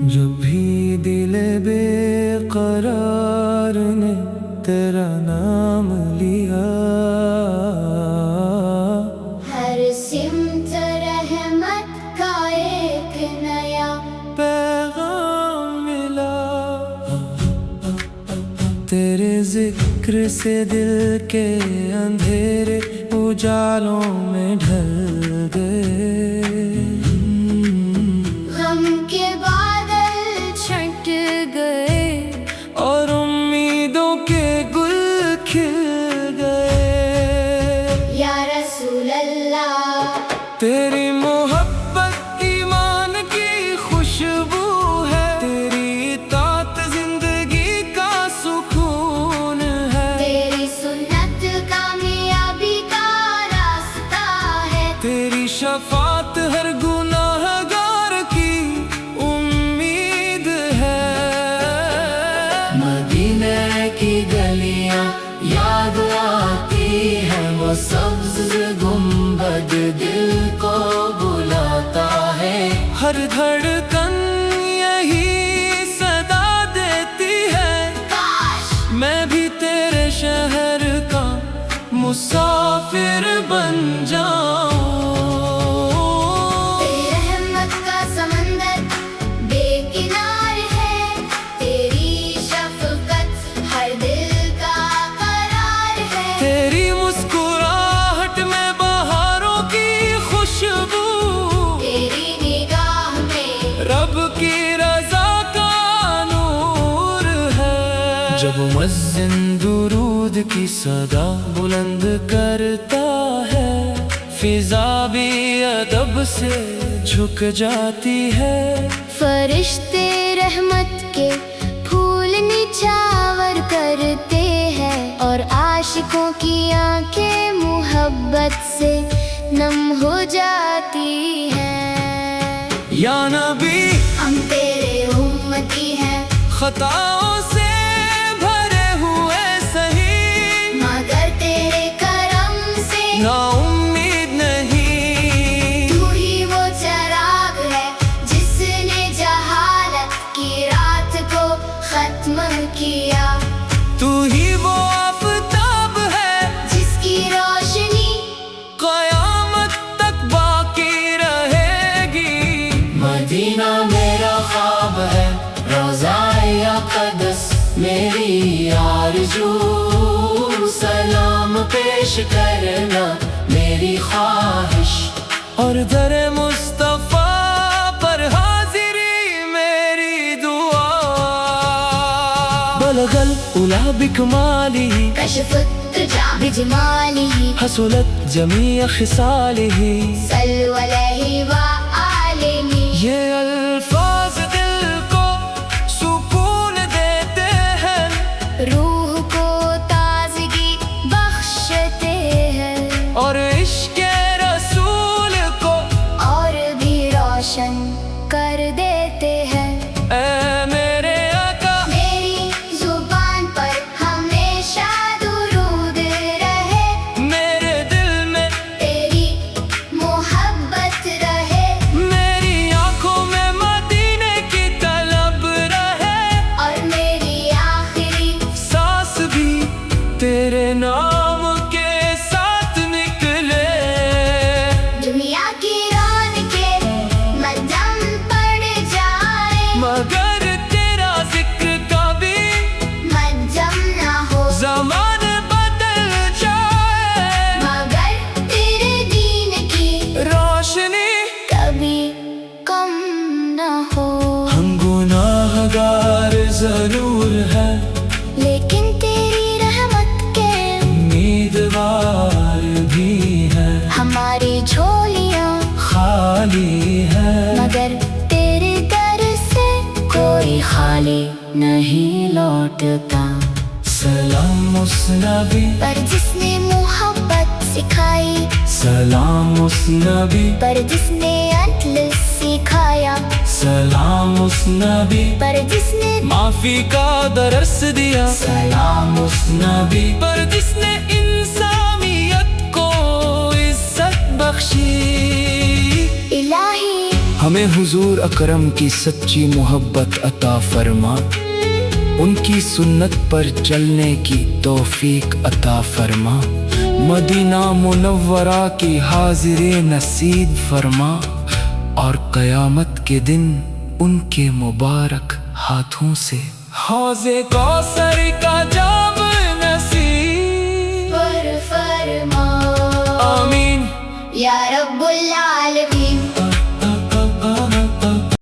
جب بھی دل بے قرار نے تیرا نام لیا، ہر سمت رحمت کا ایک نیا پیغام ملا۔ تیرے ذکر سے دل کے اندھیرے اجالوں میں ڈھل گئے، غم کے بادل چھٹ گئے اور امیدوں کے گل کھل گئے۔ یا رسول اللہ، تیری محبت ایمان کی خوشبو ہے، تیری اطاعت زندگی کا سکون ہے، تیری سنت کامیابی کا راستہ ہے، تیری شفاعت ہر گناہ گار کی امید ہے۔ مدینہ کی گلیاں یاد آتی ہیں، وہ سبز گنبد دل کو بلاتا ہے، ہر دھڑکن یہی صدا دیتی ہے، کاش میں بھی تیرے شہر کا مسافر بن جاؤں۔ تیری رحمت کا سمندر بے کنار ہے، تیری شفقت ہر دل کا قرار ہے، تیری مسکراہٹ میں بہاروں کی خوشبو، تیری نگاہ میں رب کی رضا کا نور ہے۔ جب مؤذن درود کی صدا بلند کرتا ہے، فضا بھی ادب سے جھک جاتی ہے، فرشتے رحمت کے پھول نچھاور کرتے ہیں، اور عاشقوں کی آنکھیں محبت سے نم ہو جاتی ہیں۔ یا نبی ہم تیرے امتی ہیں، خطاؤں سے بھرے ہوئے سہی، مگر تیرے کرم سے نا امید نہیں۔ تو ہی وہ چراغ ہے جس نے جہالت کی رات کو ختم کیا، تو ہی وہ آفتاب ہے جس کی روشنی قیامت تک باقی رہے گی۔ مدینہ میرا خواب ہے، روضہ اقدس میری آرزو، سلام پیش کرنا میری خواہش، اور در مصطفیٰ پر حاضری میری دعا۔ بلغ العلا بکمالہ، کشفت جا بجمالہ، حصلت جمیع خصالہ، صلو علیہ وآلہ۔ یہ الفاظ دل کو سکون دیتے ہیں، روح کو تازگی بخشتے ہیں، اور عشق رسول کو اور بھی روشن کر دیتے ہیں۔ اے میرے آقا، میری زبان پر ہمیشہ درود رہے، میرے دل میں تیری محبت رہے، میری آنکھوں میں مدینے کی طلب رہے، اور میری آخری سانس بھی تیرے نام کے ساتھ نکلے۔ دنیا کی رونقیں مدھم پڑ جائے، مگر تیرا ذکر کبھی مدھم نہ ہو، زمان بدل جائے، مگر تیرے دین کی روشنی کبھی کم نہ ہو۔ ہم گناہ گار ضرور ہے، لیکن تیری رحمت کے امیدوار بھی ہے، ہماری جھولیاں خالی ہے، مگر تیرے در سے کوئی خالی نہیں لوٹتا۔ سلام اس نبی، پر جس نے محبت سکھائی، سلام اس نبی، پر جس نے عدل سکھایا، سلام اس نبی، پر جس نے معافی کا درس دیا، سلام اس نبی، پر جس نے انسانیت کو عزت بخشی۔ الہی ہمیں ہمیں حضور اکرم کی سچی محبت عطا فرما، ان کی سنت پر چلنے کی توفیق عطا فرما، مدینہ منورہ کی حاضری نصیب فرما، اور قیامت کے دن ان کے مبارک ہاتھوں سے حوض کوثر کا جام نصیب فرما، آمین یا رب العالمین۔